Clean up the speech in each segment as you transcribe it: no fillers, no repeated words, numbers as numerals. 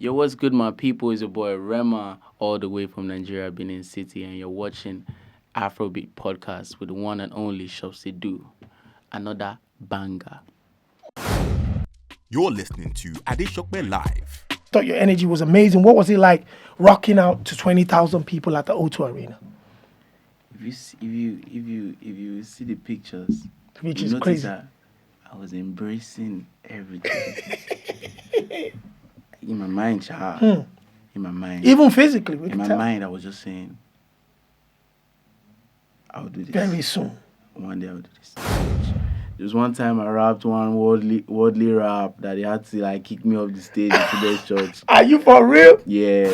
Yo, what's good, my people? It's your boy REMA, all the way from Nigeria, Benin City, and you're watching Afrobeats Podcast with the one and only Shopsy Do. Another banger. You're listening to Adesope Live. Thought your energy was amazing. What was it like rocking out to 20,000 people at the O2 Arena? If you see the pictures, Which you is notice crazy. that I was embracing everything. In my mind, child. In my mind. Even physically, we In can my tell. mind, I was just saying, I'll do this. Very soon. One day I'll do this. There was one time I rapped one worldly rap that they had to like kick me off the stage in today's church. Are you for real? Yeah.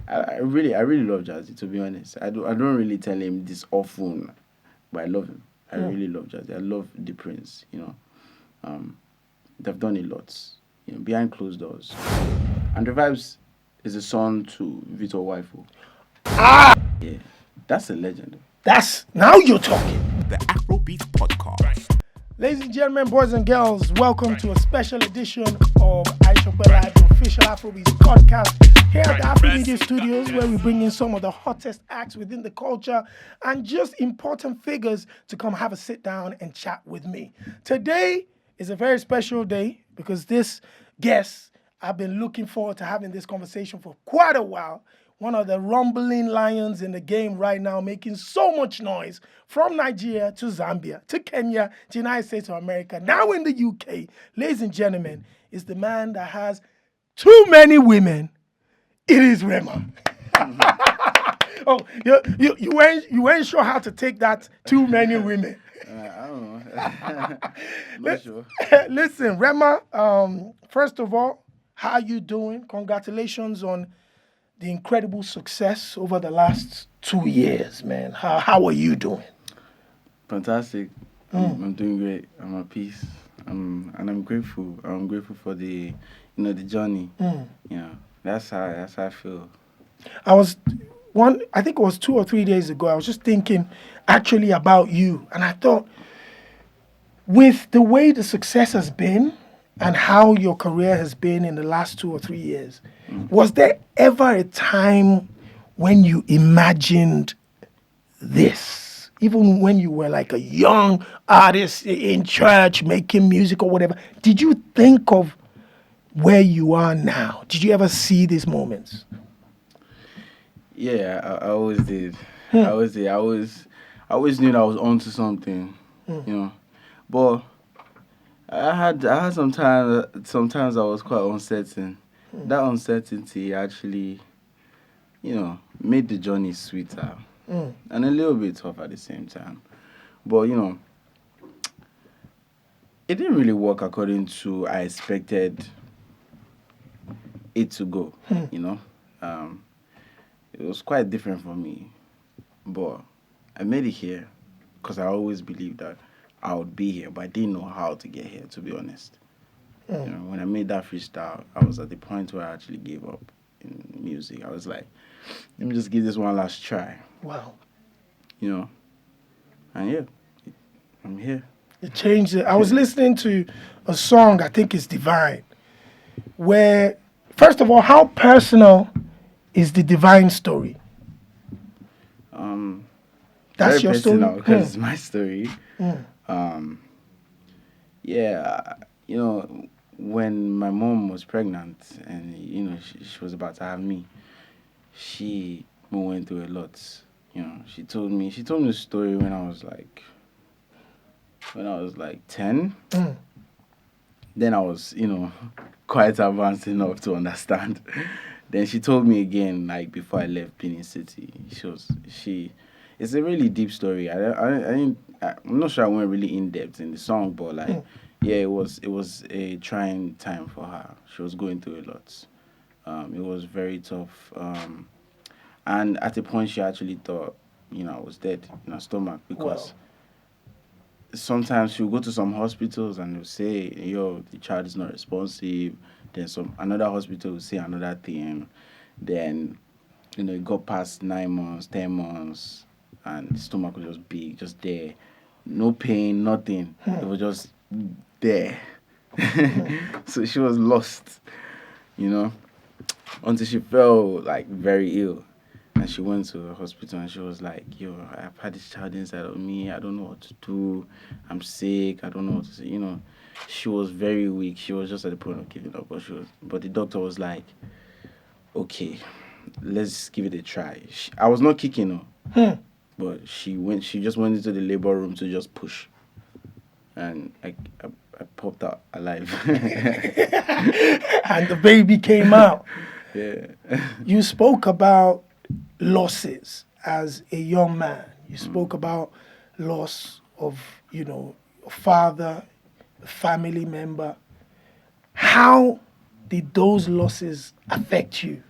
I really love Jazzy, to be honest. I don't really tell him this often, but I love him. I really love Jazzy. I love the Prince, They've done a lot, behind closed doors. And the Vibes is a son to Vito Waifu. Yeah, that's a legend. Now you're talking. The Afrobeats Podcast. Ladies and gentlemen, boys and girls, welcome to a special edition of Adesope Live, the official Afrobeats podcast here at the Afrobeats Studios, where we bring in some of the hottest acts within the culture and just important figures to come have a sit down and chat with me. Today is a very special day because this guest, I've been looking forward to having this conversation for quite a while. One of the rumbling lions in the game right now, making so much noise from Nigeria to Zambia to Kenya to United States of America, now in the UK. Ladies and gentlemen, is the man that has too many women. It is REMA. Oh, you weren't sure how to take that too many women. I don't know. Not sure. Listen, REMA, first of all, how you doing? Congratulations on the incredible success over the last 2 years, man. How are you doing? Fantastic. I'm doing great. I'm at peace. And I'm grateful. I'm grateful for the journey. That's how I feel. I think it was 2 or 3 days ago, I was just thinking actually about you. And I thought, with the way the success has been and how your career has been in the last 2 or 3 years, was there ever a time when you imagined this? Even when you were like a young artist in church making music or whatever, did you think of where you are now? Did you ever see these moments? Yeah, I always did. I always did. I always knew that I was onto something, But I had sometimes I was quite uncertain. That uncertainty actually, made the journey sweeter and a little bit tough at the same time. But, it didn't really work according to I expected it to go, It was quite different for me. But I made it here because I always believed that I would be here, but I didn't know how to get here, to be honest. When I made that freestyle, I was at the point where I actually gave up in music. I was like, let me just give this one last try. Wow. And yeah, I'm here. It changed it. I was listening to a song, I think it's Divine, where, first of all, how personal is the Divine story? That's Very your story? personal because it's my story. When my mom was pregnant and she was about to have me, she went through a lot. She told me the story when I was like 10. Then I was quite advanced enough to understand. Then she told me again, like before I left Benin City. It's a really deep story. I'm not sure I went really in depth in the song, but it was a trying time for her. She was going through a lot. It was very tough. And at a point, she actually thought, I was dead in her stomach because sometimes she'll go to some hospitals and they'll say, the child is not responsive. Then another hospital will say another thing. Then, it got past 9 months, 10 months, and the stomach was just big, just there. No pain, nothing. It was just there. So she was lost, until she fell like very ill. And she went to the hospital and she was like, yo, I've had this child inside of me. I don't know what to do. I'm sick. I don't know what to say. She was very weak. She was just at the point of giving up. But the doctor was like, okay, let's give it a try. I was not kicking her. But she just went into the labor room to just push. And I popped out alive. And the baby came out. Yeah. You spoke about losses as a young man. You spoke about loss of, a father, a family member. How did those losses affect you?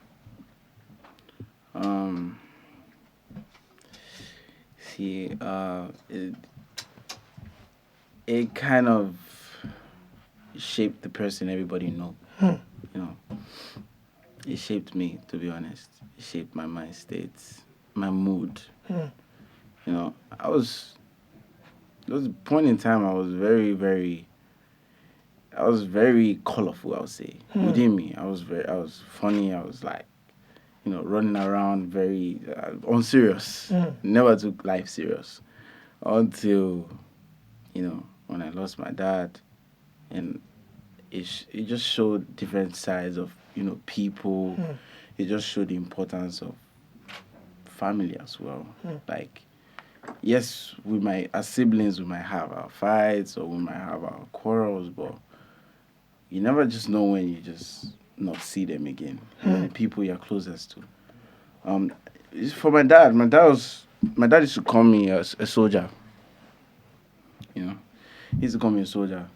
It kind of shaped the person everybody know. It shaped me, to be honest. It shaped my mind states, my mood. There was a point in time I was very colorful, I would say. Within me, I was funny. I was like, running around very unserious. Never took life serious until, when I lost my dad, and it just showed different sides of, people. It just showed the importance of family as well. Like, yes, as siblings, we might have our fights or we might have our quarrels, but you never just know when you just not see them again. The people you're closest to. For my dad used to call me a soldier. He used to call me a soldier.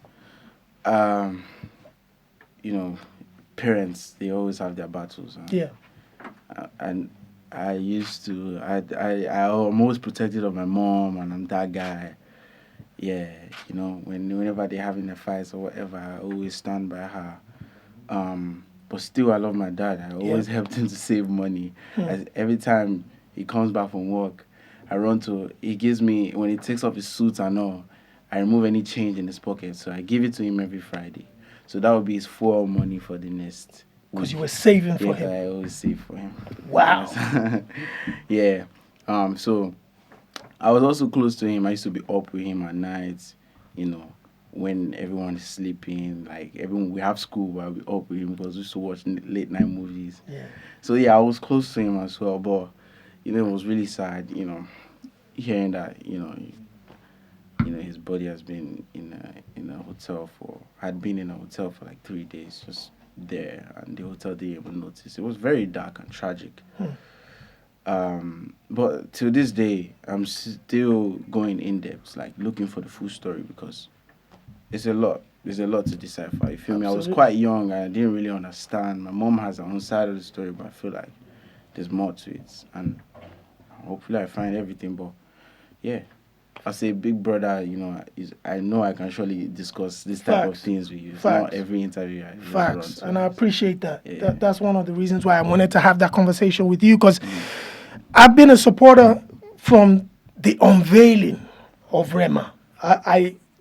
Parents, they always have their battles. And I'm always protected of my mom, and I'm that guy. Yeah, whenever they're having their fights or whatever, I always stand by her. But still, I love my dad. I always helped him to save money. Every time he comes back from work, he gives me, when he takes off his suit and all, I remove any change in his pocket. So I give it to him every Friday. So that would be his full money for the next week. Because you were saving for him. I always save for him. Wow. Yeah. So I was also close to him. I used to be up with him at night, when everyone is sleeping. Like, we have school, but I'll be up with him because we used to watch late night movies. Yeah. So yeah, I was close to him as well. But, it was really sad, hearing that, his body has been had been in a hotel for like 3 days, just there, and the hotel didn't even notice. It was very dark and tragic. But to this day, I'm still going in depth, like looking for the full story, because it's a lot. There's a lot to decipher. You feel me? I was quite young and I didn't really understand. My mom has her own side of the story, but I feel like there's more to it, and hopefully I find everything. But yeah, as a big brother, I know I can surely discuss this type of things with you. It's not every interview I run to. And I appreciate that. Yeah. That's one of the reasons why I wanted to have that conversation with you, because I've been a supporter from the unveiling of REMA.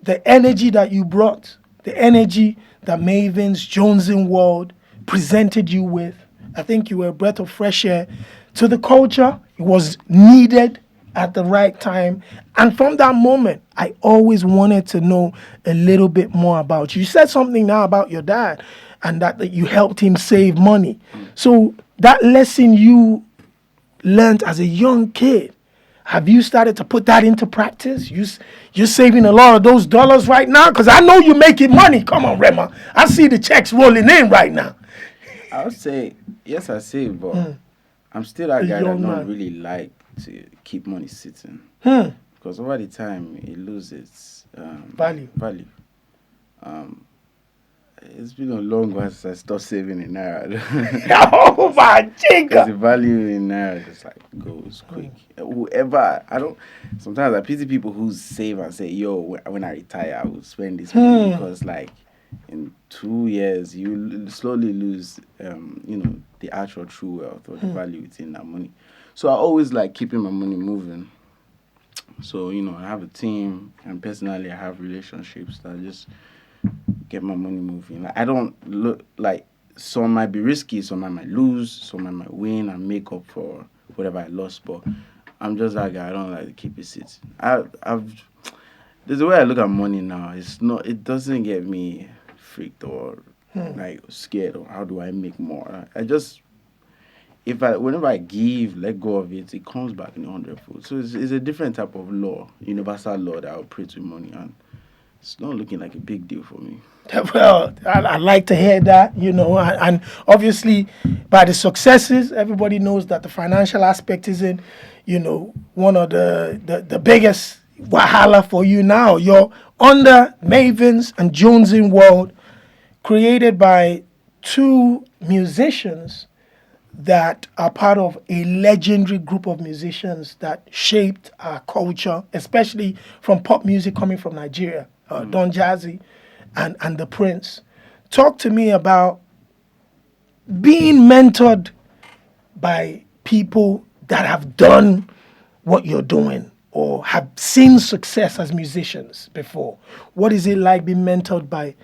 The energy that you brought, the energy that Maven's Jonesing World presented you with, I think you were a breath of fresh air to the culture. It was needed at the right time. And from that moment, I always wanted to know a little bit more about you. You said something now about your dad and that you helped him save money. So that lesson you learned as a young kid, have you started to put that into practice? You're saving a lot of those dollars right now? Because I know you're making money. Come on, Rema. I see the checks rolling in right now. I would say, yes, I save, but I'm still that guy that don't really like to keep money sitting. Because over the time, it loses value. It's been a long while since I stopped saving in Naira. Oh my God! Because the value in Naira just like goes quick. Sometimes I pity people who save and say, yo, when I retire, I will spend this money. Because like in 2 years, you slowly lose, the actual true wealth or the value within that money. So I always like keeping my money moving. So, I have a team, and personally, I have relationships that just get my money moving. Like, I don't look like some might be risky, some I might lose, some I might win and make up for whatever I lost. But I'm just that guy. I don't like to keep it sitting. There's the way I look at money now. It doesn't get me freaked or like scared or how do I make more. Whenever I give, let go of it, it comes back in 100-fold. So it's a different type of law, universal law that I operate with money, and it's not looking like a big deal for me. Well, I like to hear that, and obviously by the successes, everybody knows that the financial aspect isn't, one of the biggest wahala for you now. You're under Mavens and Jonesing World, created by two musicians that are part of a legendary group of musicians that shaped our culture, especially from pop music coming from Nigeria, Don Jazzy and the Prince. Talk to me about being mentored by people that have done what you're doing or have seen success as musicians before. What is it like being mentored by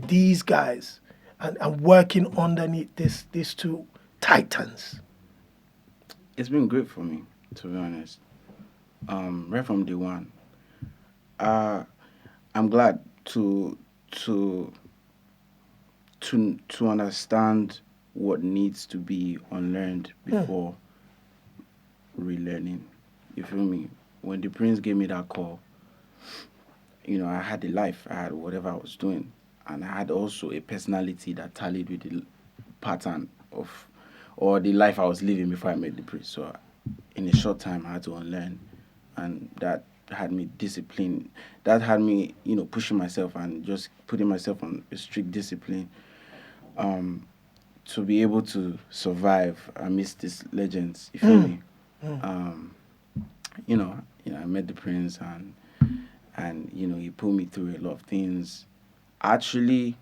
these guys and working underneath these two titans? It's been great for me, to be honest. Right from day one. I'm glad to understand what needs to be unlearned before relearning. You feel me? When the Prince gave me that call, I had a life, I had whatever I was doing, and I had also a personality that tallied with the pattern or the life I was living before I met the Prince. So in a short time, I had to unlearn, and that had me disciplined. That had me, pushing myself and just putting myself on a strict discipline to be able to survive amidst these legends. You feel me? I met the Prince and he put me through a lot of things. Actually,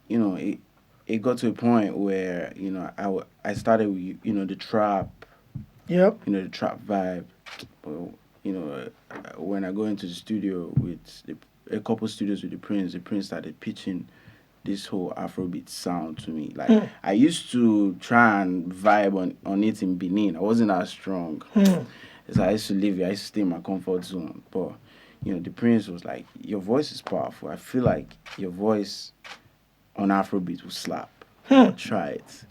it got to a point where I started with the trap. Yep. The trap vibe. But, when I go into the studio with a couple studios with the Prince started pitching this whole Afrobeat sound to me. Like I used to try and vibe on it in Benin. I wasn't that strong. So I used to live here. I used to stay in my comfort zone. But the Prince was like, your voice is powerful. I feel like your voice on Afrobeat will slap. Try it.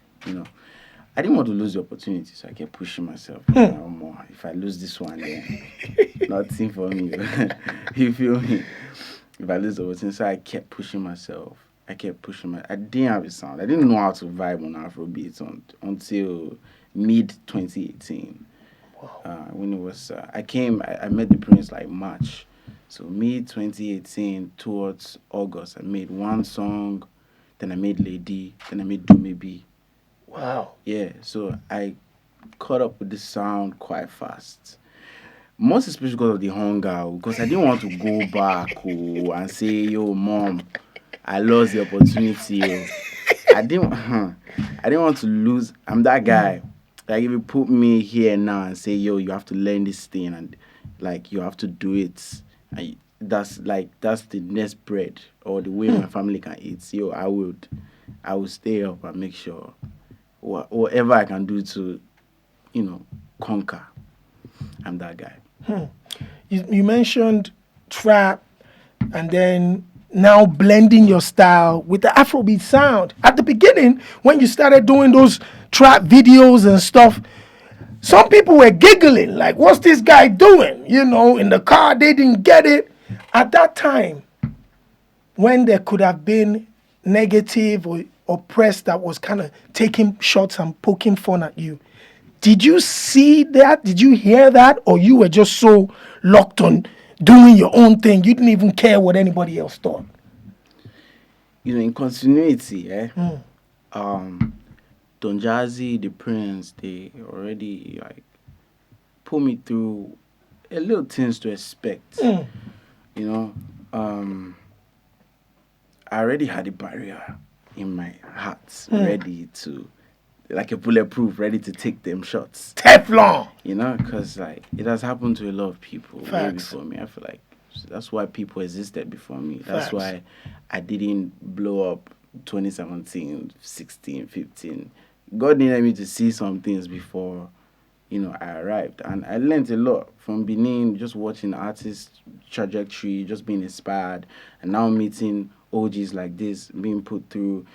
I didn't want to lose the opportunity, so I kept pushing myself. More. If I lose this one, then nothing for me. You feel me? If I lose the opportunity, so I kept pushing myself. I didn't have a sound. I didn't know how to vibe on Afrobeat until mid 2018. Wow. When it was, I met the Prince like March. So mid 2018 towards August, I made one song, then I made Lady, then I made Do Maybe. Wow. Yeah, so I caught up with the sound quite fast. Most especially because of the hunger, because I didn't want to go back and say, yo, mom, I lost the opportunity. I didn't want to lose. I'm that guy. Like if you put me here now and say, yo, you have to learn this thing and like you have to do it. That's the next bread or the way my family can eat. Yo, I would stay up and make sure whatever I can do to, conquer. I'm that guy. You mentioned trap and then now blending your style with the Afrobeat sound. At the beginning, when you started doing those trap videos and stuff, some people were giggling, like, what's this guy doing? In the car, they didn't get it. At that time, when there could have been negative or press that was kind of taking shots and poking fun at you, did you see that? Did you hear that? Or you were just so locked on doing your own thing, you didn't even care what anybody else thought? In continuity, Don Jazzy, the Prince, they already put me through a little things to expect. I already had a barrier in my heart ready to, like a bulletproof, ready to take them shots. Teflon! Because it has happened to a lot of people way before me. I feel like that's why people existed before me. That's why I didn't blow up 2017, 16, 15. God needed me to see some things before, I arrived. And I learned a lot from Benin, just watching artists' trajectory, just being inspired, and now meeting OGs like this, being put through,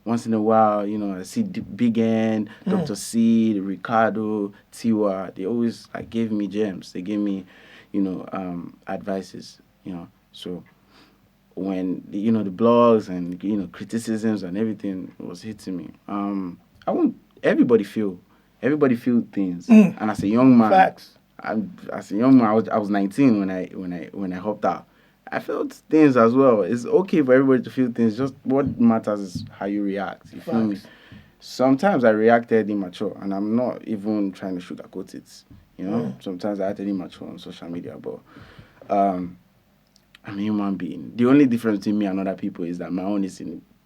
once in a while, I see Big N, Dr. C, Ricardo, Tiwa. They always gave me gems. They gave me, advices, So when, the blogs and, criticisms and everything was hitting me, everybody feel things. And as a young man, Facts. I was 19 when I hopped out. I felt things as well. It's okay for everybody to feel things. Just what matters is how you react. You feel me? Sometimes I reacted immature, and I'm not even trying to sugarcoat it. Sometimes I acted immature on social media, but I'm a human being. The only difference between me and other people is that my own is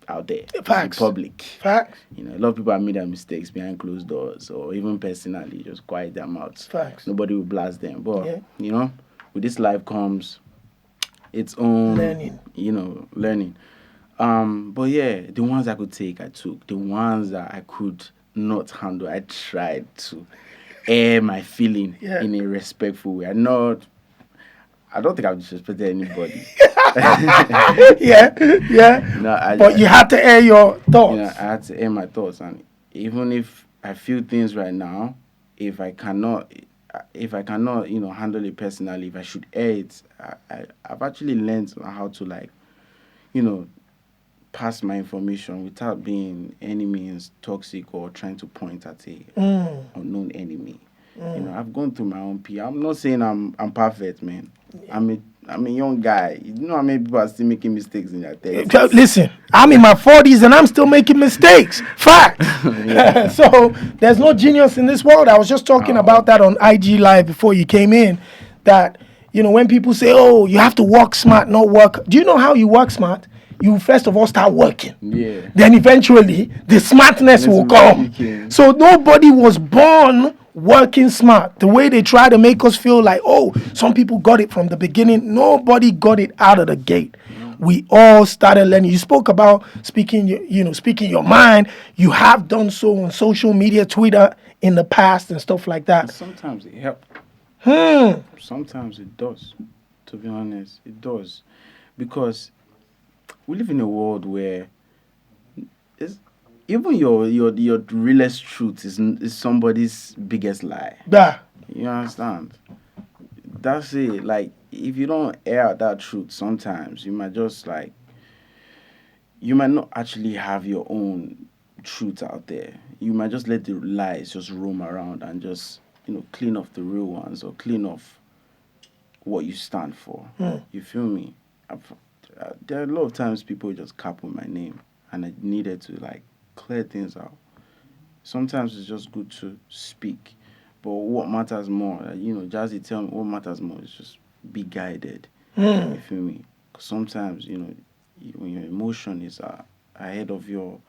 out there, Facts. in public. Facts. A lot of people have made their mistakes behind closed doors, or even personally, just quiet their mouths. Facts. Nobody will blast them. But with this life comes its own learning. But yeah, the ones I could take, I took. The ones that I could not handle, I tried to air my feeling in a respectful way. I don't think I've disrespected anybody. No, but you had to air your thoughts. I had to air my thoughts, and even if I feel things right now, if I cannot, handle it personally, if I should air it, I've actually learned how to pass my information without being any means toxic or trying to point at a unknown enemy. I've gone through my own PR. I'm not saying I'm perfect, man. I'm a young guy. How many people are still making mistakes in their 30s? Listen, I'm in my 40s and I'm still making mistakes. Fact. So there's no genius in this world. I was just talking about that on IG Live before you came in. That, when people say, oh, you have to work smart, not work. Do you know how you work smart? You first of all start working. Yeah. Then eventually the smartness will come. So nobody was born working smart. The way they try to make us feel like, oh, some people got it from the beginning. Nobody got it out of the gate. We all started learning. You spoke about speaking your mind. You have done so on social media, Twitter in the past and stuff like that. Sometimes it helps. Sometimes it does. To be honest, it does, because we live in a world where even your realest truth is somebody's biggest lie. Yeah. You understand? That's it. If you don't air out that truth, sometimes you might just you might not actually have your own truth out there. You might just let the lies just roam around and just clean off the real ones, or clean off what you stand for. You feel me? There are a lot of times people just cap on my name, and I needed to clear things out. Sometimes it's just good to speak, but what matters more, Jazzy tell me, what matters more is just be guided. You feel me? 'Cause sometimes when your emotion is ahead of your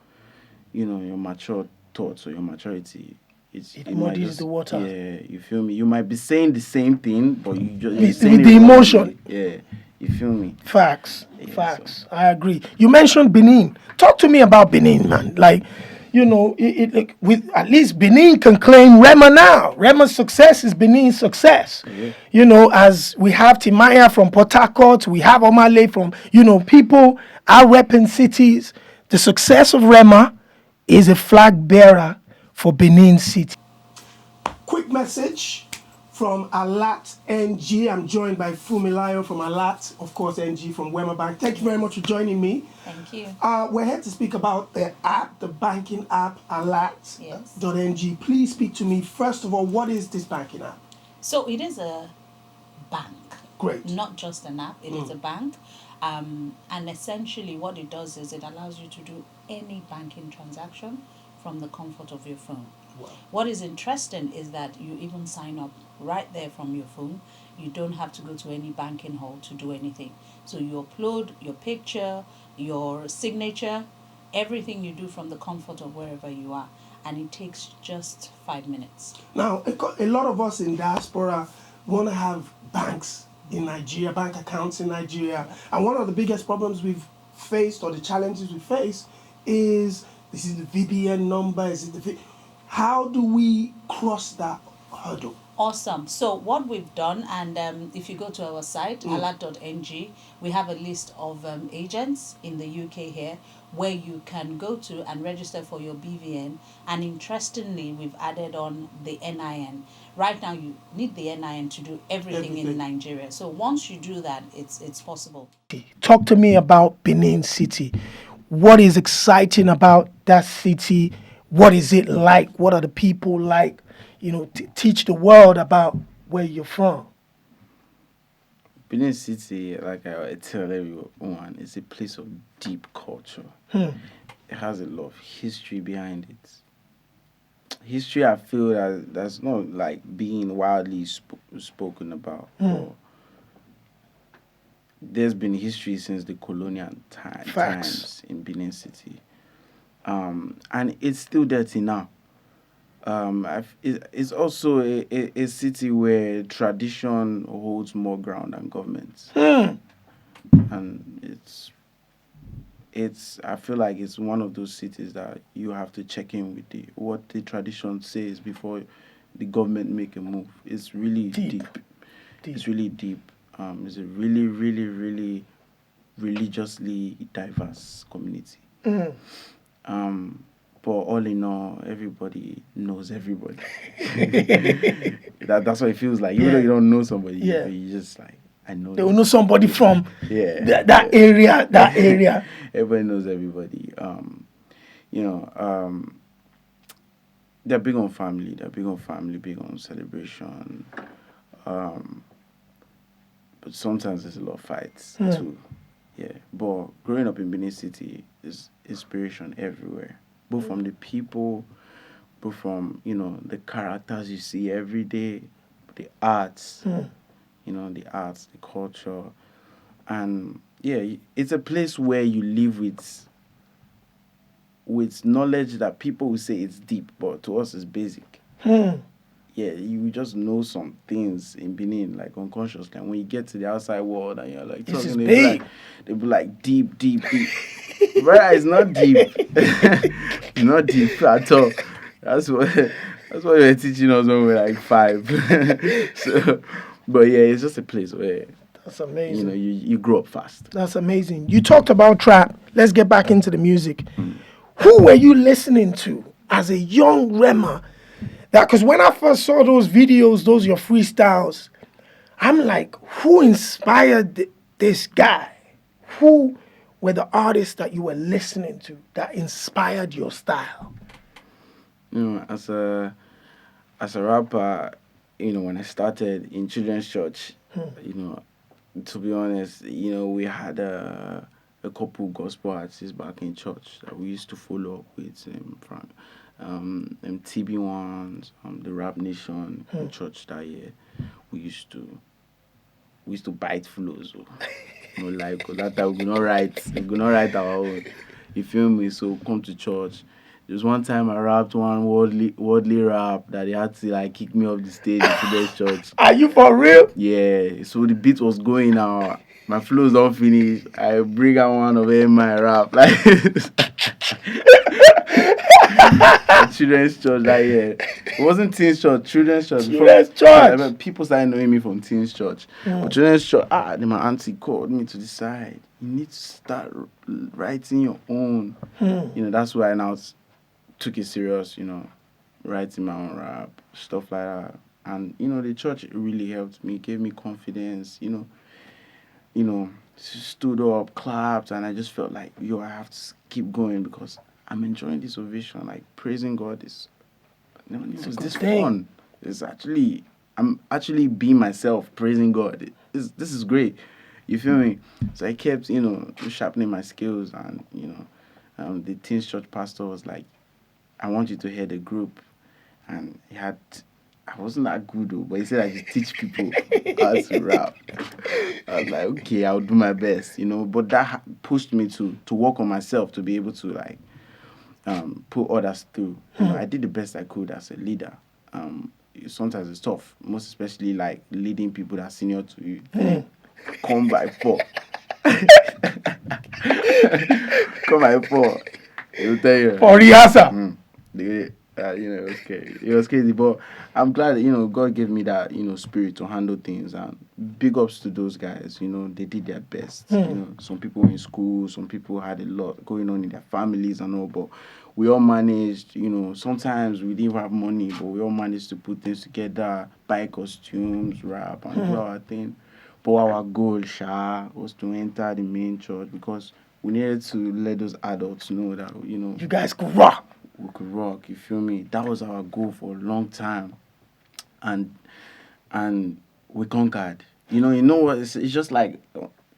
your mature thoughts or your maturity, it muddies the water. Yeah, you feel me? You might be saying the same thing, but you're With saying the it emotion. wrongly. Yeah, you feel me? Facts. Yeah, Facts. I agree. You mentioned Benin. Talk to me about Benin, man. With at least Benin can claim REMA now. REMA's success is Benin's success. Yeah. As we have Timaya from Port Harcourt, we have Omale from, people are repping cities. The success of REMA is a flag bearer for Benin City. Quick message from Alat NG. I'm joined by Fumilayo from Alat, of course, NG from Wema Bank. Thank you very much for joining me. Thank you. We're here to speak about the app, the banking app, Alat.ng. Please speak to me. First of all, what is this banking app? So it is a bank. Great. Not just an app, it is a bank. And essentially what it does is it allows you to do any banking transaction from the comfort of your phone. Wow. What is interesting is that you even sign up right there from your phone. You don't have to go to any banking hall to do anything. So you upload your picture, your signature, everything you do from the comfort of wherever you are. And it takes just 5 minutes. Now, a lot of us in diaspora want to have banks in Nigeria, bank accounts in Nigeria. And one of the biggest problems we've faced or the challenges we face is this is the VBN number, is it how do we cross that hurdle? Awesome. So what we've done, and if you go to our site, alert.ng, we have a list of agents in the UK here where you can go to and register for your BVN. And interestingly, we've added on the NIN. Right now, you need the NIN to do everything in Nigeria. So once you do that, it's possible. Talk to me about Benin City. What is exciting about that city? What is it like? What are the people like? You know, teach the world about where you're from. Benin City, like I tell everyone, is a place of deep culture. It has a lot of history behind it. History, I feel that's not like being wildly spoken about. But there's been history since the colonial times in Benin City, and it's still dirty now. It's also a city where tradition holds more ground than government. And I feel like it's one of those cities that you have to check in with what the tradition says before the government make a move. It's really deep. It's really deep. It's a really, really, really religiously diverse community. But all in all, everybody knows everybody. That's what it feels like. Even though you don't know somebody, you just like, I know. They will know somebody from that area. That area. Everybody knows everybody. They're big on family. They're big on family, big on celebration. But sometimes there's a lot of fights too. Yeah. But growing up in Benin City is inspiration everywhere. Both from the people, both from, the characters you see every day, the arts, the arts, the culture. And, it's a place where you live with knowledge that people will say it's deep, but to us it's basic. Yeah, you just know some things in Benin, like unconsciously. And when you get to the outside world and you're like, this is big. They'll be like, deep, deep, deep. Brother, it's not deep. It's not deep at all. That's what they were teaching us when we were like 5. But it's just a place where that's amazing. You grow up fast. That's amazing. You talked about trap. Let's get back into the music. Who were you listening to as a young REMA? Because when I first saw those videos, those your freestyles, I'm like, who inspired this guy? Who were the artists that you were listening to that inspired your style? As a rapper, when I started in children's church, to be honest, we had a couple gospel artists back in church that we used to follow up with, Frank. TB1s, the Rap Nation in church that year. We used to bite flows. Like that time we could not write our own. You feel me? So come to church. There was one time I rapped one worldly rap that they had to like kick me off the stage in today's church. Are you for real? Yeah. So the beat was going now. My flows don't finish. I bring out one of them my rap like children's church that year. It wasn't teens church, children's church. Children's church. People started knowing me from teens church. But children's church, then my auntie called me to the side. You need to start writing your own. That's why I now took it serious, writing my own rap, stuff like that. And, the church really helped me, gave me confidence, stood up, clapped, and I just felt like, I have to keep going because I'm enjoying this ovation. Like, praising God is, it's this fun. I'm actually being myself, praising God. This is great. You feel me? So I kept, sharpening my skills, and, the teens church pastor was like, I want you to head a group. And I wasn't that good, though, but he said I should teach people how to rap. I was like, okay, I'll do my best, But that pushed me to work on myself, to be able to, like, put others through. I did the best I could as a leader. Sometimes it's tough, most especially, like, leading people that are senior to you. Come by 4. Come by 4. He'll tell you. For rehearsal. It was scary. It was crazy, but I'm glad that, God gave me that, spirit to handle things. And big ups to those guys. They did their best. Some people in school, some people had a lot going on in their families and all, but we all managed, sometimes we didn't have money, but we all managed to put things together, buy costumes, rap, and do our thing. But our goal, was to enter the main church because we needed to let those adults know that, You guys could rock. We could rock, you feel me? That was our goal for a long time. And we conquered. You know what? It's just like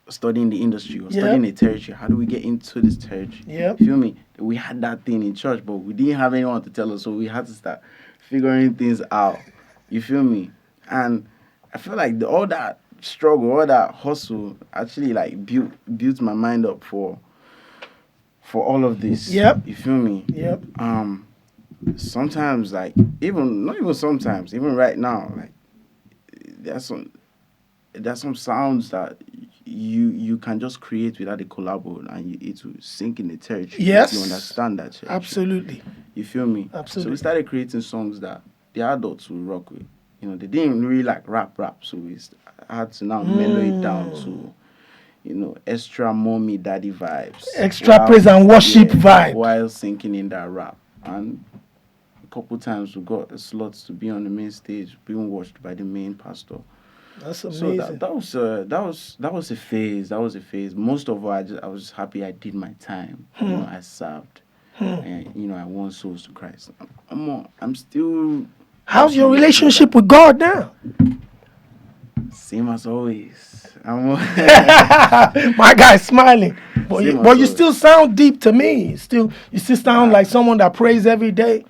studying the industry or studying a territory. How do we get into this territory? Yeah. Feel me? We had that thing in church, but we didn't have anyone to tell us, so we had to start figuring things out. You feel me? And I feel like all that struggle, all that hustle actually like built my mind up for all of this. Yep. You feel me? Yep. Sometimes not even sometimes, even right now, like there's some sounds that you can just create without a collabo and it will sink in the territory. Yes. You understand that shit. Absolutely. You feel me? Absolutely. So we started creating songs that the adults will rock with. They didn't really like rap, so we had to now mellow it down to extra mommy daddy vibes. Extra praise and worship vibe. While sinking in that rap. And a couple times we got a slot to be on the main stage, being watched by the main pastor. That's amazing. So that was a phase. That was a phase. Most of all, I was happy I did my time. I served. And I won souls to Christ. I'm still. How's your relationship with God now? Same as always. My guy's smiling, but you still sound deep to me. You still sound like someone that prays every day.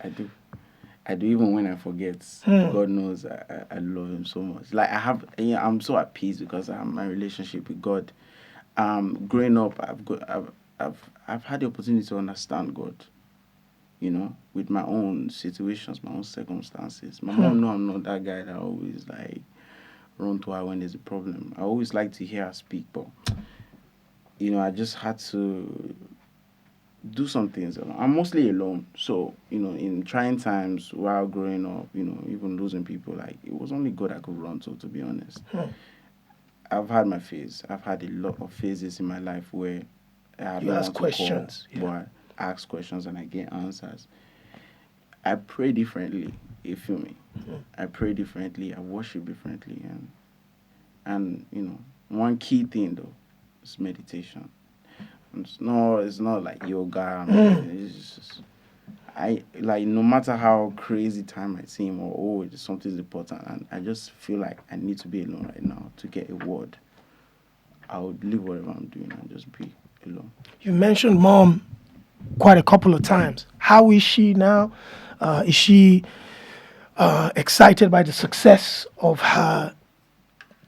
I do even when I forget. God knows I love Him so much. Like I'm so at peace because my relationship with God. Growing up, I've had the opportunity to understand God. With my own situations, my own circumstances. My mom know I'm not that guy that always like run to her when there's a problem. I always like to hear her speak, but I just had to do some things alone. I'm mostly alone, so in trying times while growing up, even losing people, like it was only God I could run to be honest. I've had my phase. I've had a lot of phases in my life where I had no one to questions, but I ask questions and I get answers. I pray differently. You feel me? I pray differently. I worship differently, and one key thing though is meditation. It's not like yoga. It's just no matter how crazy time might seem or something's important, and I just feel like I need to be alone right now to get a word. I would leave whatever I'm doing and just be alone. You mentioned mom quite a couple of times. How is she now? Is she excited by the success of her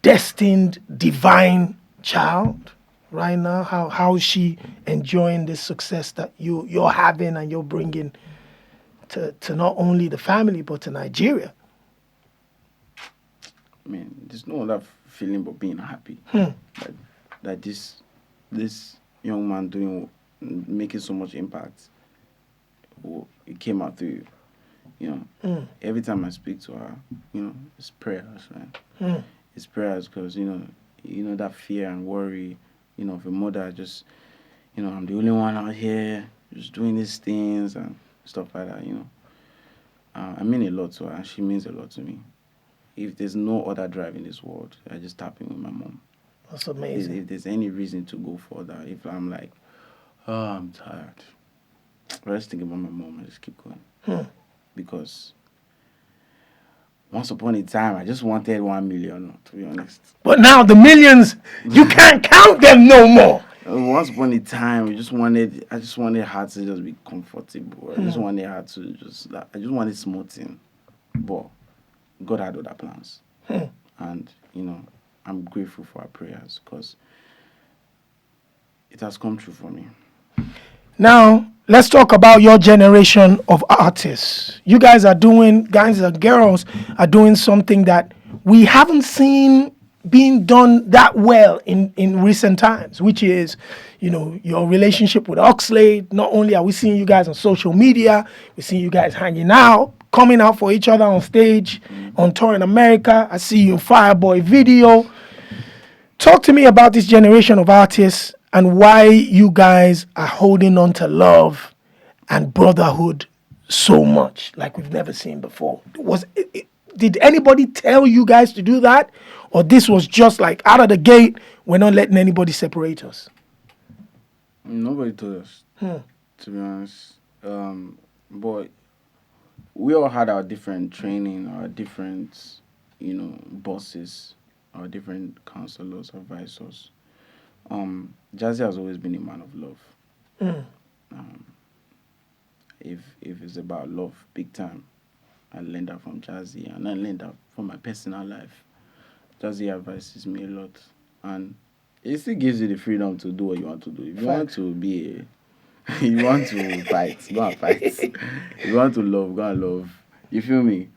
destined divine child right now? How is she enjoying this success that you're having and you're bringing to not only the family but to Nigeria? I mean, there's no other feeling but being happy that this young man making so much impact. It came out through every time I speak to her, it's prayers, man. It's prayers because that fear and worry, of a mother just, I'm the only one out here just doing these things and stuff like that. I mean a lot to her and she means a lot to me. If there's no other drive in this world, I just tap in with my mom. That's amazing. If there's any reason to go further, if I'm like, oh, I'm tired, I just think about my mom and just keep going. Because once upon a time, I just wanted 1 million, to be honest. But now the millions, you can't count them no more. Once upon a time, I just wanted her to just be comfortable. I just wanted her to I just wanted small thing. But God had other plans. And, I'm grateful for her prayers because it has come true for me. Now, let's talk about your generation of artists. You guys and girls are doing something that we haven't seen being done that well in recent times, which is, your relationship with Oxlade. Not only are we seeing you guys on social media, we're seeing you guys hanging out, coming out for each other on stage, on tour in America. I see you in Fireboy video. Talk to me about this generation of artists and why you guys are holding on to love and brotherhood so much, like we've never seen before. Did anybody tell you guys to do that? Or this was just like out of the gate, we're not letting anybody separate us? Nobody told us, to be honest. But we all had our different training, our different, bosses, our different counselors, advisors. Jazzy has always been a man of love. If it's about love, big time, I learned that from Jazzy, and I learned that from my personal life. Jazzy advises me a lot, and it still gives you the freedom to do what you want to do. If you want to be you want to fight, go and fight. If you want to love, go and love. You feel me?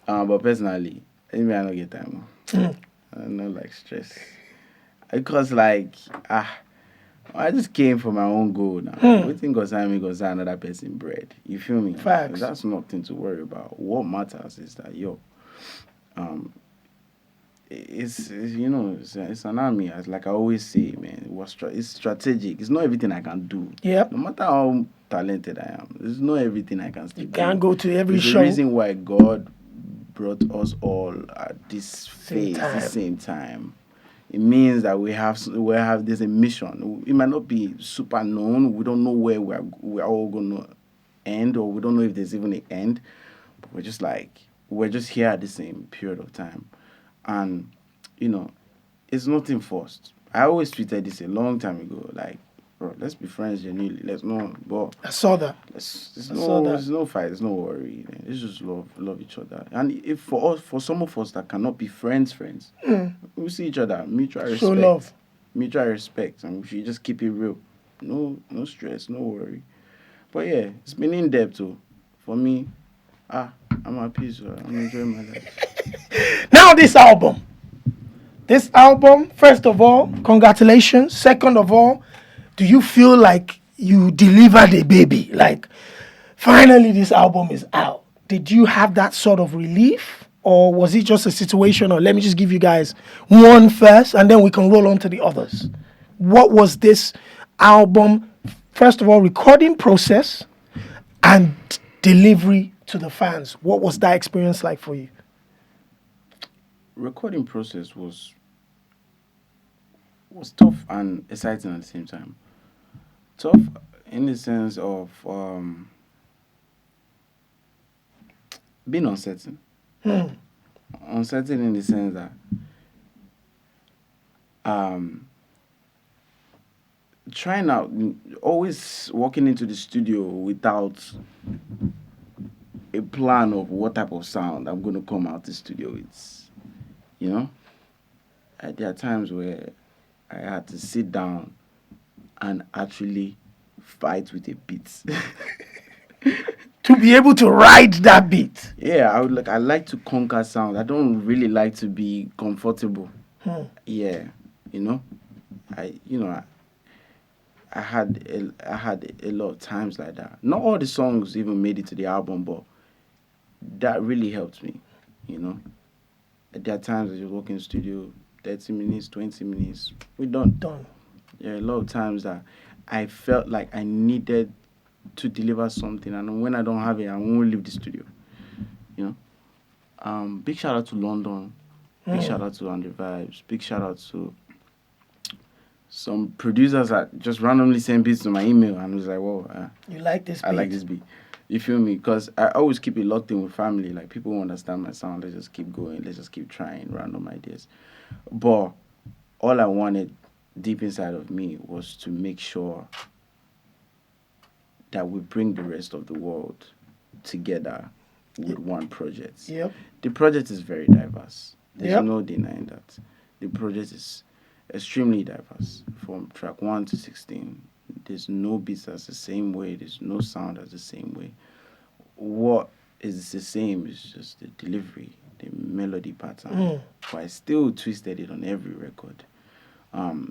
But personally, maybe I don't get time. I don't like stress. Because I just came for my own goal now. Everything goes me goes another person bread. You feel me? Facts. That's nothing to worry about. What matters is that it's an army. Like I always say, man, it's strategic. It's not everything I can do. Yep. No matter how talented I am, it's not everything I can still do. You can't go to every show. The reason why God brought us all at this phase, the same time. It means that we have there's a mission. It might not be super known. We don't know where we're all gonna end, or we don't know if there's even an end. But we're just here at the same period of time, and it's nothing forced. I always tweeted this a long time ago, like, bro, let's be friends genuinely. Let's not. But I saw that. There's no fight. There's no worry. Let's just love each other. And if for some of us that cannot be friends, we see each other, mutual respect. Show love. Mutual respect, and we should just keep it real. No stress, no worry. But yeah, it's been in depth too. For me, I'm at peace. I'm enjoying my life. Now this album, first of all, congratulations. Second of all, do you feel like you delivered a baby? Like, finally this album is out. Did you have that sort of relief? Or was it just a situation, or let me just give you guys one first and then we can roll on to the others? What was this album, first of all, recording process and delivery to the fans? What was that experience like for you? Recording process was tough and exciting at the same time. Tough in the sense of being uncertain. Uncertain in the sense that trying out, always walking into the studio without a plan of what type of sound I'm going to come out the studio with. There are times where I had to sit down and actually fight with a beat. To be able to ride that beat. Yeah, I like to conquer sound. I don't really like to be comfortable. Yeah, I had a lot of times like that. Not all the songs even made it to the album, but that really helped me. There are times that you walk in the studio, 30 minutes, 20 minutes, we're done. Yeah, a lot of times that I felt like I needed to deliver something, and when I don't have it, I won't leave the studio. Big shout out to London, big shout out to Andre Vibes, big shout out to some producers that just randomly send beats to my email, and I was like, whoa, you like this beat? I like this beat. You feel me? Because I always keep it locked in with family. Like, people who understand my sound, let's just keep going, let's just keep trying random ideas. But all I wanted deep inside of me was to make sure that we bring the rest of the world together with one project. Yep. The project is very diverse. There's no denying that. The project is extremely diverse. From track 1 to 16, there's no beats that's the same way. There's no sound that's the same way. What is the same is just the delivery. the melody pattern, but I still twisted it on every record.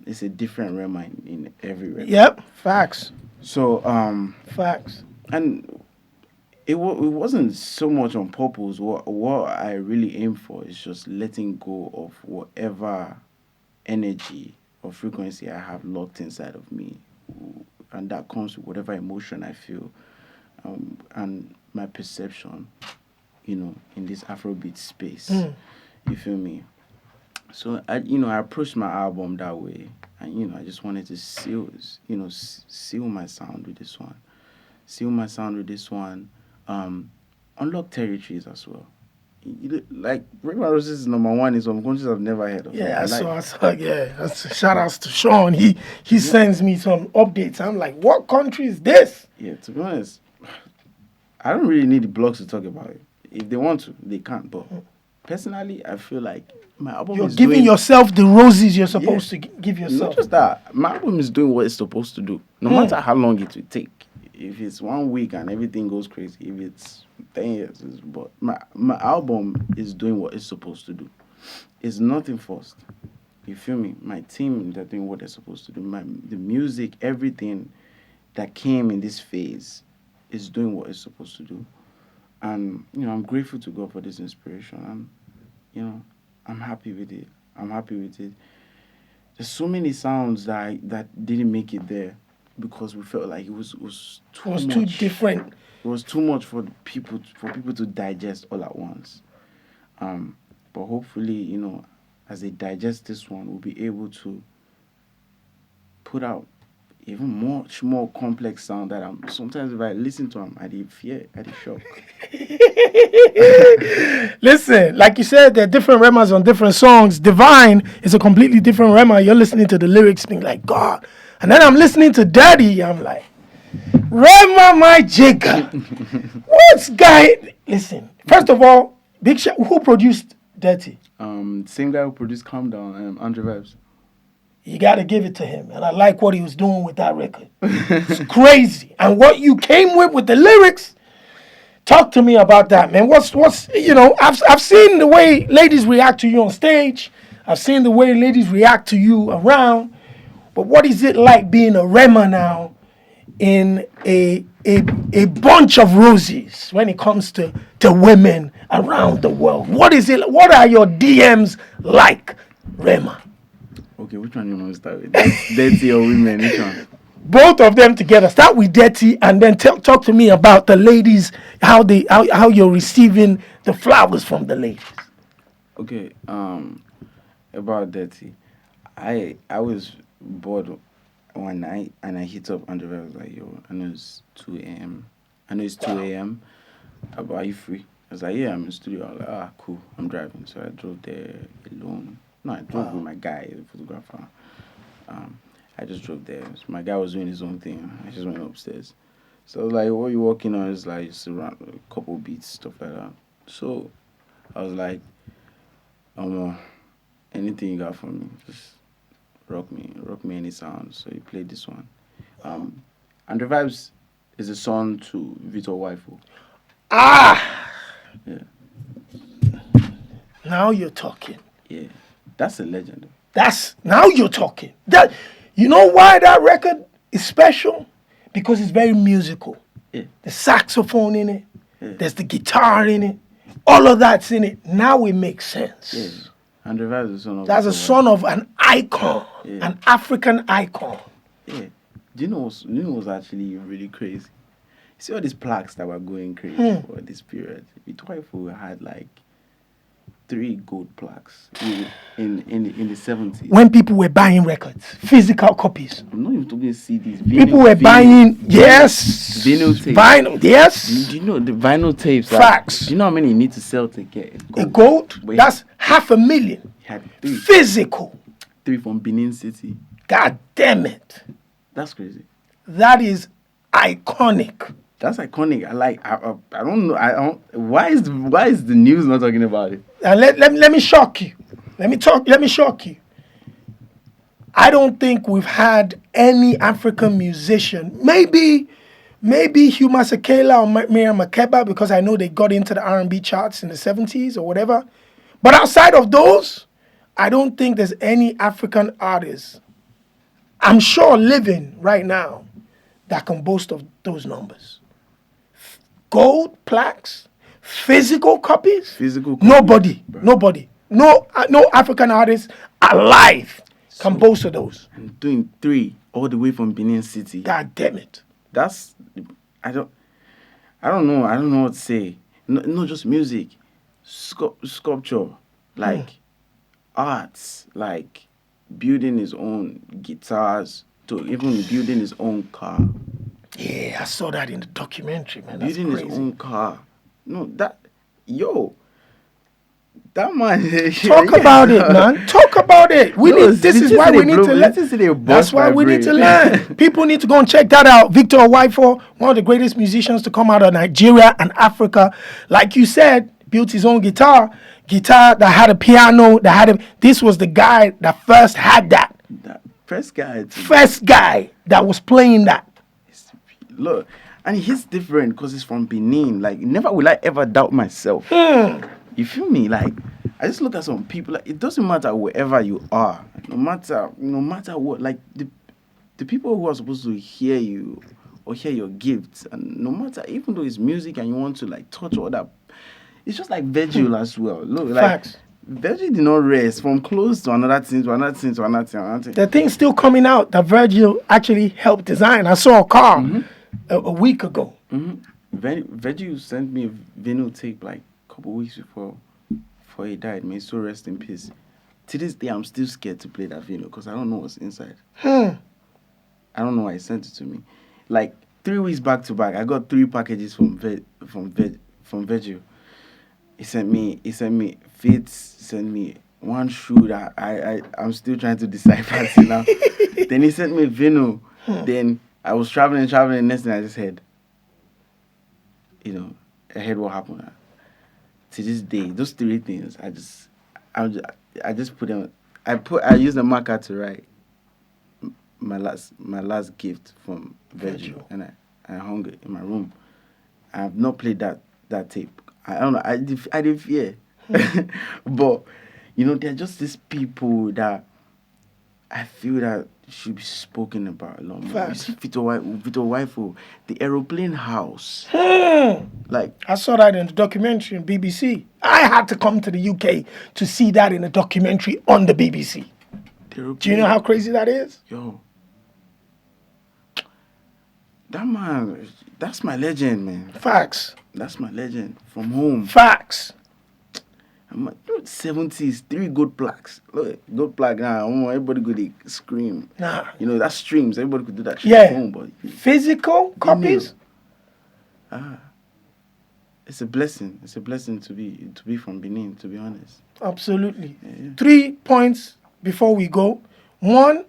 It's a different REMA in every record. Yep, facts. So Facts. and it wasn't so much on purpose. What I really aim for is just letting go of whatever energy or frequency I have locked inside of me, and that comes with whatever emotion I feel, and my perception, in this Afrobeat space. You feel me? So I approached my album that way, and I just wanted to seal my sound with this one. Unlock territories as well. Like REMA Roses is number one in some countries I've never heard of. Yeah, I saw. Yeah, shout outs to Sean. He sends me some updates. I'm like, what country is this? Yeah, to be honest, I don't really need the blogs to talk about it. If they want to, they can. But personally, I feel like my album You're is giving yourself the roses you're supposed to give yourself. Not just that, my album is doing what it's supposed to do. No matter how long it will take. If it's 1 week and everything goes crazy, if it's 10 years, but my album is doing what it's supposed to do. It's nothing forced. You feel me? My team, they're doing what they're supposed to do. The music, everything that came in this phase is doing what it's supposed to do. And, I'm grateful to God for this inspiration. And, I'm happy with it. There's so many sounds that didn't make it there because we felt like it was too much. Too different. It was too much for people to digest all at once. But hopefully, as they digest this one, we'll be able to put out even much more complex sound that sometimes if I listen to them, I did fear, I did shock. Listen, like you said, there are different remas on different songs. Divine is a completely different rema. You're listening to the lyrics, being like, God. And then I'm listening to Daddy. I'm like, Rema, my jigger. What's guy? Listen, first of all, big shout. Who produced Dirty? Same guy who produced Calm Down, Andre Vibes. You got to give it to him. And I like what he was doing with that record. It's crazy. And what you came with the lyrics, talk to me about that, man. What's I've seen the way ladies react to you on stage. I've seen the way ladies react to you around. But what is it like being a Rema now in a bunch of roses when it comes to women around the world? What is it? What are your DMs like, Rema? Okay, which one you want to start with? Dirty or women? Which one? Both of them together. Start with Dirty and then talk to me about the ladies, how you're receiving the flowers from the ladies. Okay, about Dirty. I was bored one night and I hit up Andre. I was like, yo, I know it's 2 a.m. But are you free? I was like, yeah, I'm in the studio. I was like, cool, I'm driving. So I drove there alone. No, I drove with my guy, the photographer. I just drove there. So my guy was doing his own thing. I just went upstairs. So I was like, what are you working on? It's like just around a couple beats, stuff like that. So I was like, anything you got for me, just rock me any sound. So he played this one. Andre Vibes is a son to Vito Waifu. Yeah. Now you're talking. Yeah. That's a legend. Now you're talking. That, you know why that record is special? Because it's very musical. Yeah. The saxophone in it. Yeah. There's the guitar in it. All of that's in it. Now it makes sense. Yeah. Andre Vibes is That's a son of an icon, an African icon. Yeah. Do you know what's actually really crazy? You see all these plaques that were going crazy for this period. Vitwaifu had like 3 gold plaques in the 70s. When people were buying records, physical copies. I'm not even talking CDs. People were buying, yes. Vinyl tapes. Vinyl, yes. Do you know the vinyl tapes? Facts. Do you know how many you need to sell to get a gold? That's $500,000. He had 3. Physical. 3 from Benin City. God damn it. That's crazy. That is iconic. That's iconic. I don't know. Why is the news not talking about it? And let me shock you. Let me shock you. I don't think we've had any African musician, maybe maybe Hugh Masekela or Miriam Makeba, because I know they got into the R&B charts in the 70s or whatever. But outside of those, I don't think there's any African artist, I'm sure, living right now that can boast of those numbers. Gold plaques, physical copies. Nobody. No African artist alive can boast of those. And doing 3 all the way from Benin City. God damn it. That's I don't know what to say. No, just music, sculpture, like arts, like building his own guitars, to even building his own car. Yeah, I saw that in the documentary, man. That's Building crazy. his own car. No, that man. Talk about it, man. Talk about it. This is why we need to learn. That's why we need to learn. People need to go and check that out. Victor Waifo, one of the greatest musicians to come out of Nigeria and Africa. Like you said, built his own guitar that had a piano, this was the guy that first had that. That first guy that was playing that. Look, and he's different because he's from Benin. Like, never will I ever doubt myself. You feel me? Like, I just look at some people. Like, it doesn't matter wherever you are. No matter what. Like, the people who are supposed to hear you or hear your gifts, and no matter, even though it's music and you want to like touch all that, it's just like Virgil as well. Look, Facts. Like Virgil did not rest from close to another thing to another thing to another thing. The thing's still coming out that Virgil actually helped design. I saw a car a week ago. Virgil sent me a vinyl tape like a couple weeks before he died. May so rest in peace. To this day, I'm still scared to play that vinyl because I don't know what's inside. I don't know why he sent it to me. Like 3 weeks back to back, I got 3 packages from Virgil. He sent me Fits, sent me one shoe that I'm still trying to decipher till now. Then he sent me vinyl. Then I was traveling, next thing I just heard, I heard what happened. To this day, those 3 things, I just put them. I used a marker to write my last gift from Virgil, and I hung it in my room. I have not played that tape. I don't know. I did fear, but they're just these people that I feel that should be spoken about a lot more. Facts. Vito Waifo, the aeroplane house. Like, I saw that in the documentary on BBC. I had to come to the UK to see that in a documentary on the BBC. Do you know how crazy that is? Yo, that man, that's my legend, man. Facts. That's my legend from home. Facts. I'm like, 70s, 3 gold plaques. Look, gold plaque now. Everybody could scream. Nah. That's streams. Everybody could do that shit Yeah. at home, but Physical copies? it's a blessing. It's a blessing to be from Benin, to be honest. Absolutely. Yeah. 3 points before we go. 1,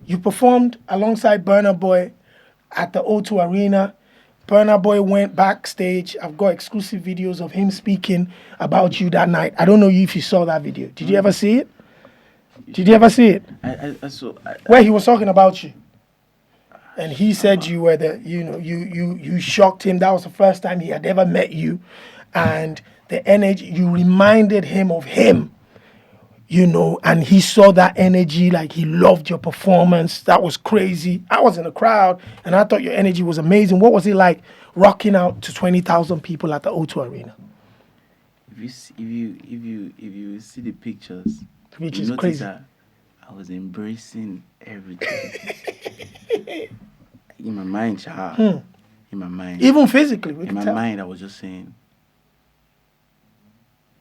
you performed alongside Burnaboy at the O2 Arena. Burnaboy went backstage. I've got exclusive videos of him speaking about you that night. I don't know if you saw that video. Did you ever see it? I saw. Where he was talking about you. And he said you were you shocked him. That was the first time he had ever met you. And the energy, you reminded him of him. And he saw that energy, like he loved your performance. That was crazy. I was in the crowd and I thought your energy was amazing. What was it like rocking out to 20,000 people at the O2 Arena? If you see the pictures, Which you is notice crazy. that I was embracing everything. In my mind, in my mind. Even physically, we in can my tell. mind, I was just saying,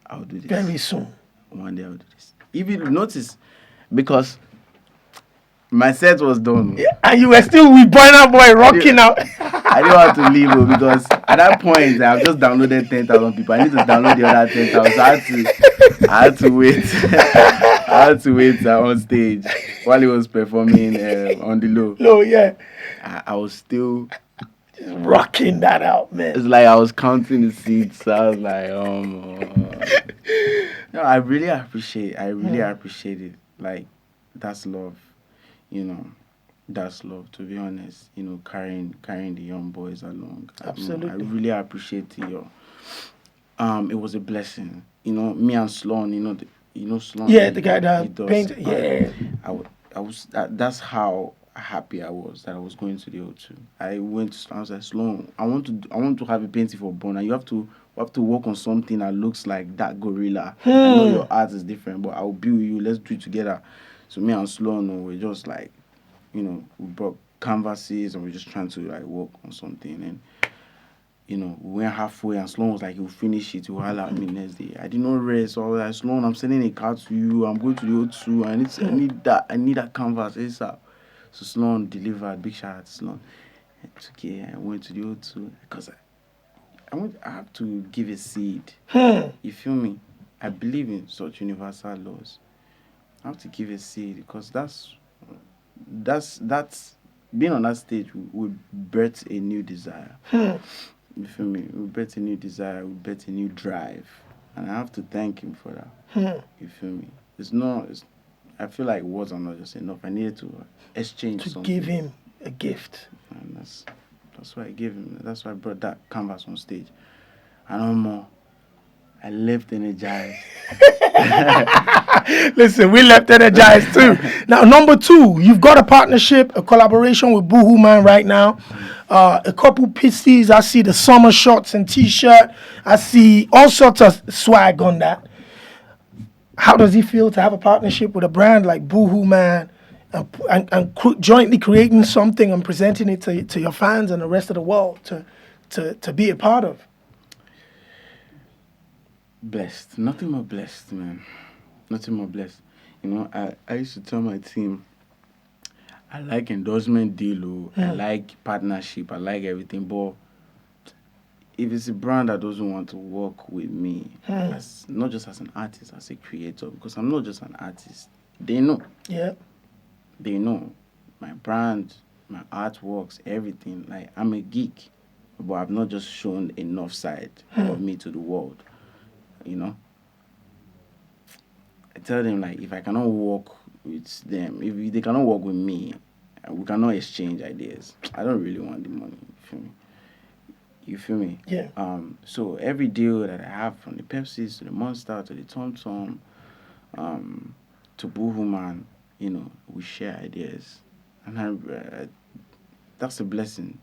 I'll do this. Very soon. One day I'll do this. If you notice, because my set was done. And you were still with Burnaboy rocking out. I didn't want to leave because at that point I've just downloaded 10,000 people. I need to download the other 10,000. So I had to wait. I had to wait on stage while he was performing on the low. Oh, yeah. I was still Rocking that out, man. It's like I was counting the seats. So I was like, no, I really appreciate it. Like, that's love, that's love, to be honest. Carrying the young boys along. Absolutely. I really appreciate your. It was a blessing. Me and Sloan. Sloan. Yeah, the guy that he does. painted. Yeah. I was. That's how happy I was that I was going to the O2. I went to Sloan. I was like, Sloan, I want to have a painting for Burna. We have to work on something that looks like that gorilla. I know your art is different, but I'll be with you. Let's do it together. So me and Sloan, we're just like, we brought canvases and we're just trying to like work on something. And we went halfway and Sloan was like, he'll finish it. He'll holler at me next day. I did not rest. So I was like, Sloan, I'm sending a card to you. I'm going to the O2. I need that canvas ASAP. So Sloan delivered. Big shout out to Sloan. It's okay. I went to the O2 because I have to give a seed. You feel me? I believe in such universal laws. I have to give a seed because that's being on that stage will birth a new desire. You feel me? We birth a new desire, we birth a new drive. And I have to thank him for that. You feel me? I feel like words are not just enough. I needed to exchange To something. give him a gift. And that's why I gave him. That's why I brought that canvas on stage. And no more. I left energized. Listen, we left energized too. Now, number 2, you've got a partnership, a collaboration with Boohoo Man right now. A couple pieces. I see the summer shorts and t-shirt. I see all sorts of swag on that. How does it feel to have a partnership with a brand like Boohoo Man and jointly creating something and presenting it to your fans and the rest of the world to be a part of? Blessed. Nothing more blessed, man. Nothing more blessed. I used to tell my team, I like endorsement deal, I like partnership, I like everything, but if it's a brand that doesn't want to work with me, not just as an artist, as a creator, because I'm not just an artist, they know. Yeah. They know. My brand, my artworks, everything. Like, I'm a geek, but I've not just shown enough side of me to the world. I tell them, like, if I cannot work with them, if they cannot work with me, we cannot exchange ideas. I don't really want the money. You feel me? Yeah. So every deal that I have, from the Pepsis to the Monster to the Tom Tom, to Boohoo Man, we share ideas, and that's a blessing.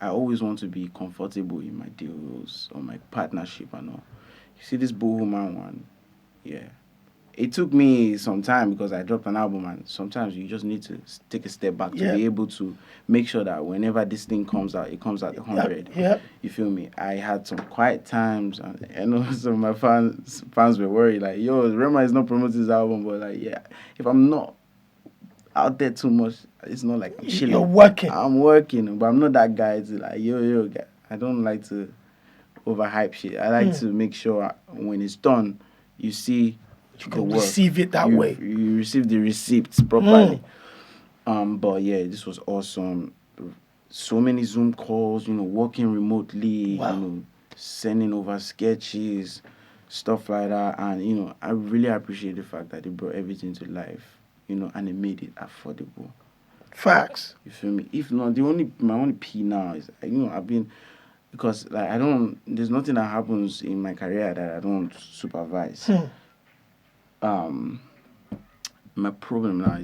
I always want to be comfortable in my deals or my partnership and all. You see this Boohoo Man one, yeah. It took me some time because I dropped an album, and sometimes you just need to take a step back to be able to make sure that whenever this thing comes out, it comes out 100. Yeah. You feel me? I had some quiet times, and I know some of my fans were worried, like, yo, Rema is not promoting his album, but like, yeah, if I'm not out there too much, it's not like I'm chilling. You're working. I'm working, but I'm not that guy to like, yo, guy. I don't like to overhype shit. I like to make sure when it's done, you see you can receive it that way. You receive the receipts properly. But yeah, this was awesome. So many Zoom calls, working remotely, sending over sketches, stuff like that. And, I really appreciate the fact that they brought everything to life, and they made it affordable. Facts. You feel me? If not, my only P now is, I've been, because like there's nothing that happens in my career that I don't supervise. My problem now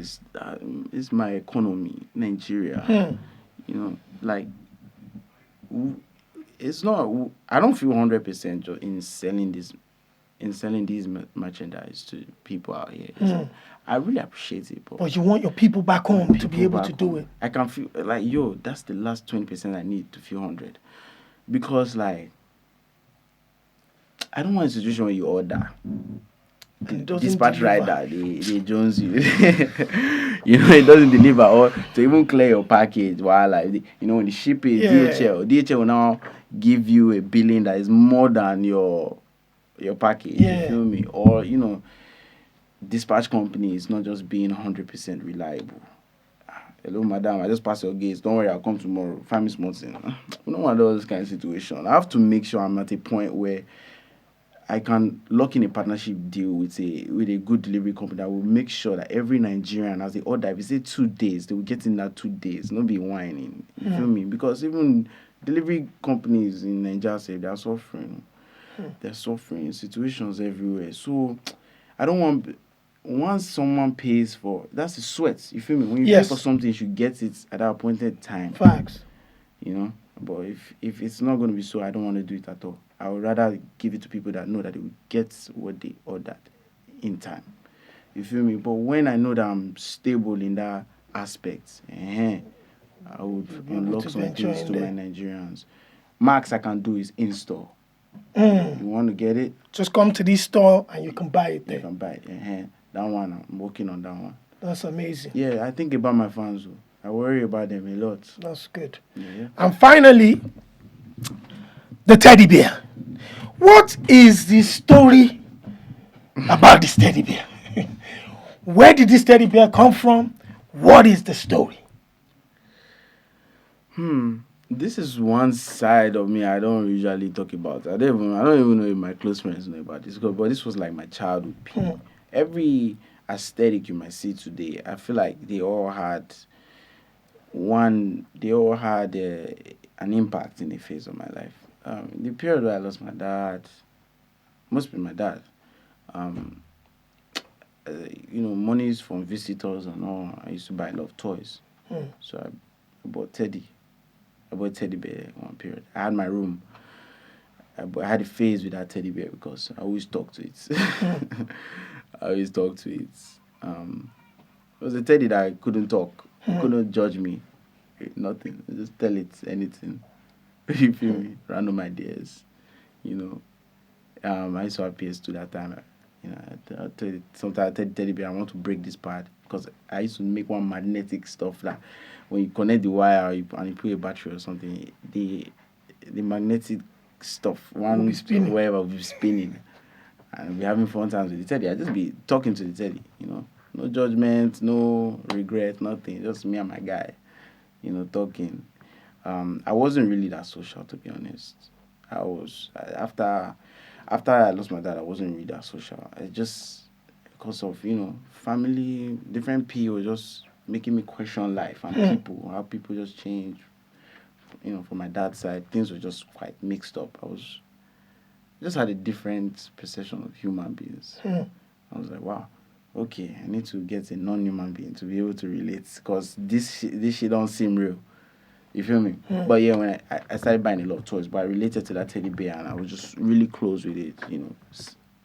is my economy, Nigeria. Like, it's not. I don't feel 100% in selling these merchandise to people out here. I really appreciate it, but you want your people back home to be able to do it. I can feel like, yo, that's the last 20% I need to feel 100, because like, I don't want a situation where you order. Dispatch rider, they jones you. It doesn't deliver, or to even clear your package while like when the ship is DHL will now give you a billing that is more than your package. You feel me? Or dispatch company is not just being 100% reliable. Hello, madam, I just passed your gates. Don't worry, I'll come tomorrow. Find me something. We don't want those kind of situation. I have to make sure I'm at a point where I can lock in a partnership deal with a good delivery company that will make sure that every Nigerian, as they order, if you say 2 days, they will get in that 2 days, not be whining. You feel me? Because even delivery companies in Nigeria say they are suffering. They're suffering, situations everywhere. So I don't want, once someone pays for, that's the sweat. You feel me? When you Yes. pay for something, you should get it at that appointed time. Facts. You know? But if it's not going to be so, I don't want to do it at all. I would rather give it to people that know that they will get what they ordered in time. You feel me? But when I know that I'm stable in that aspect, I would unlock to some venture things in to there. my Nigerians. Max I can do is in-store. Mm. You want to get it? Just come to this store and you can buy it You there. can buy it. That one, I'm working on that one. That's amazing. Yeah, I think about my fans. Though. I worry about them a lot. That's good. Yeah. And finally, the teddy bear. What is the story about this teddy bear? Where did this teddy bear come from? What is the story? This is one side of me I don't usually talk about. I don't even know if my close friends know about this. But this was like my childhood peak. Every aesthetic you might see today, I feel like they all had an impact in the phase of my life. The period where I lost my dad, must be my dad. Monies from visitors and all. I used to buy a lot of toys. So I bought teddy bear one period. I had my room. I had a phase with that teddy bear because I always talk to it. It was a teddy that I couldn't talk. Couldn't judge me. Nothing. Just tell it anything. You feel me? Random ideas. I used to have PS2 that time. I tell it, sometimes I tell the teddy bear I want to break this part because I used to make one magnetic stuff that when you connect the wire and you put a battery or something, the magnetic stuff, one wire will be spinning. And we're having fun times with the teddy. I just be talking to the teddy, No judgment, no regret, nothing. Just me and my guy, talking. I wasn't really that social, to be honest. I was, after I lost my dad, I wasn't really that social. I just, because of, family, different people just making me question life and people, how people just change. From my dad's side, things were just quite mixed up. Just had a different perception of human beings. I was like, wow, okay, I need to get a non-human being to be able to relate because this shit don't seem real. You feel me? But yeah, when I started buying a lot of toys, but I related to that teddy bear and I was just really close with it.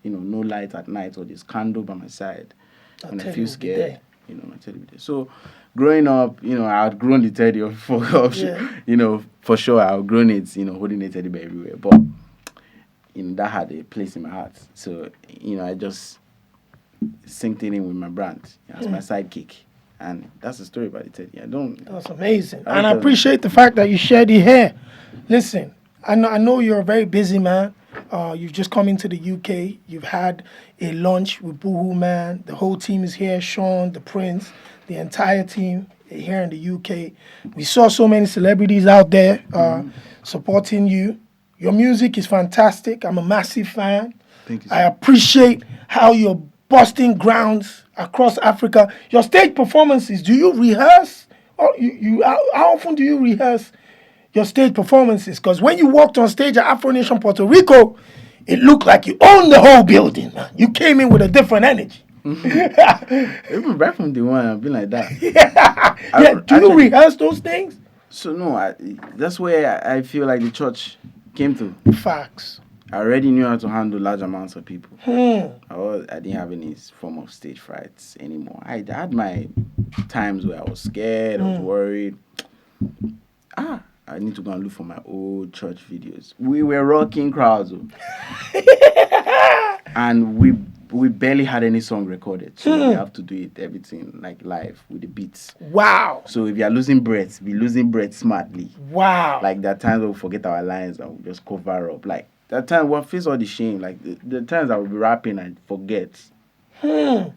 No light at night or this candle by my side. When I feel scared, my teddy bear. So growing up, I had grown the teddy for sure. I had grown it, holding the teddy bear everywhere. But that had a place in my heart. So, I just synced it in with my brand as my sidekick. And that's the story about the teddy. That's amazing. And I appreciate the fact that you shared it here. Listen, I know you're a very busy man. You've just come into the UK. You've had a lunch with Boohoo Man. The whole team is here. Sean, the Prince, the entire team here in the UK. We saw so many celebrities out there supporting you. Your music is fantastic. I'm a massive fan. Thank you. I appreciate how you're busting grounds across Africa. Your stage performances, do you rehearse? Or how often do you rehearse your stage performances? Because when you walked on stage at Afro Nation Puerto Rico, it looked like you owned the whole building, man. You came in with a different energy. Even right from the one, I've been like that. Do you rehearse those things? So no, that's where I feel like the church came to. Facts. I already knew how to handle large amounts of people. I didn't have any form of stage frights anymore. I had my times where I was scared, I was worried. I need to go and look for my old church videos. We were rocking crowds. And we barely had any song recorded. So we have to do everything like live with the beats. Wow. So if you are losing breath, be losing breath smartly. Wow. Like there are times we'll forget our lines and we'll just cover up. Like that time we'll face all the shame. Like the times I will be rapping and forget. And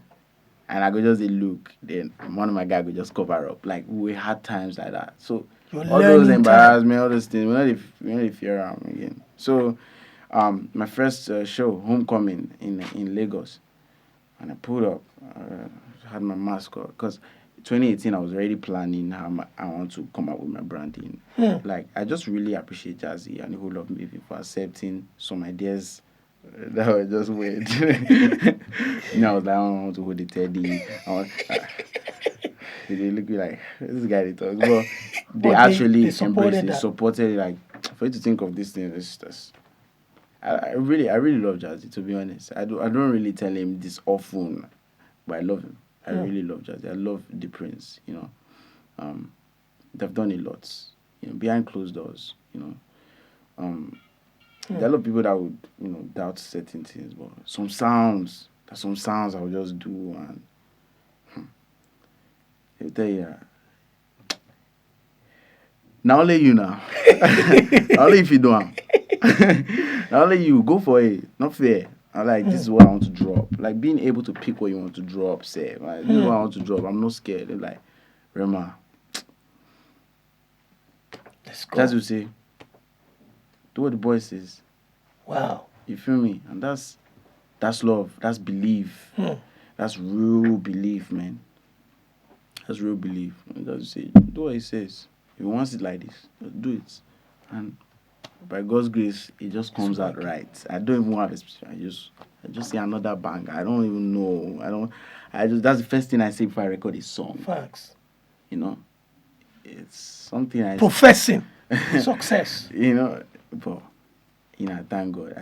I could just look. Then one of my guys would just cover up. Like we had times like that. So all those embarrassment, all those things, we're not if fear again. So my first show, Homecoming in Lagos, and I pulled up, had my mask on, because 2018 I was already planning how I want to come up with my branding. Like, I just really appreciate Jazzy and the whole of Maven for accepting some ideas that were just weird. I was like, I don't want to hold the teddy. They look like this guy they talk, but they actually embraced it, supported it. Like, for you to think of this thing, it's just, I really love Jazzy, to be honest. I don't really tell him this often, but I love him. I really love Jazzy. I love the Prince. They've done a lot, behind closed doors. There are a lot of people that would doubt certain things, but some sounds I would just do, and they'll tell you. Not only you now. Not only if you don't. Not only you, go for it. Not fair. I'm like, this is what I want to drop. Like, being able to pick what you want to drop, say, like, this is what I want to drop. I'm not scared. They're like, Rema. Let's go. That's what you say. Do what the boy says. Wow. You feel me? And that's love. That's belief. That's real belief, man. That's real belief. That's what you say. Do what he says. If he wants it like this, just do it. And by God's grace, it just comes out right. I don't even have a special. I just see another bang. I don't even know. That's the first thing I say before I record a song. Facts. It's something professing success. But I thank God.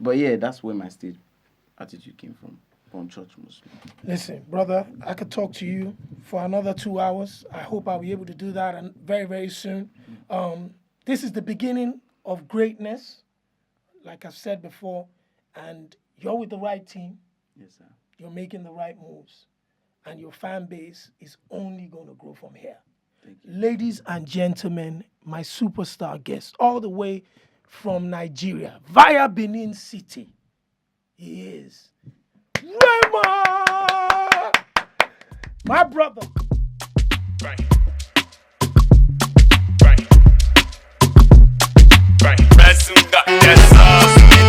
But yeah, that's where my stage attitude came from church mostly. Listen, brother, I could talk to you for another 2 hours. I hope I'll be able to do that and very, very soon. This is the beginning of greatness, like I've said before, and you're with the right team. Yes, sir. You're making the right moves, and your fan base is only going to grow from here. Thank you. Ladies and gentlemen, my superstar guest, all the way from Nigeria, via Benin City, he is REMA! My brother. Right. Resume got that sauce.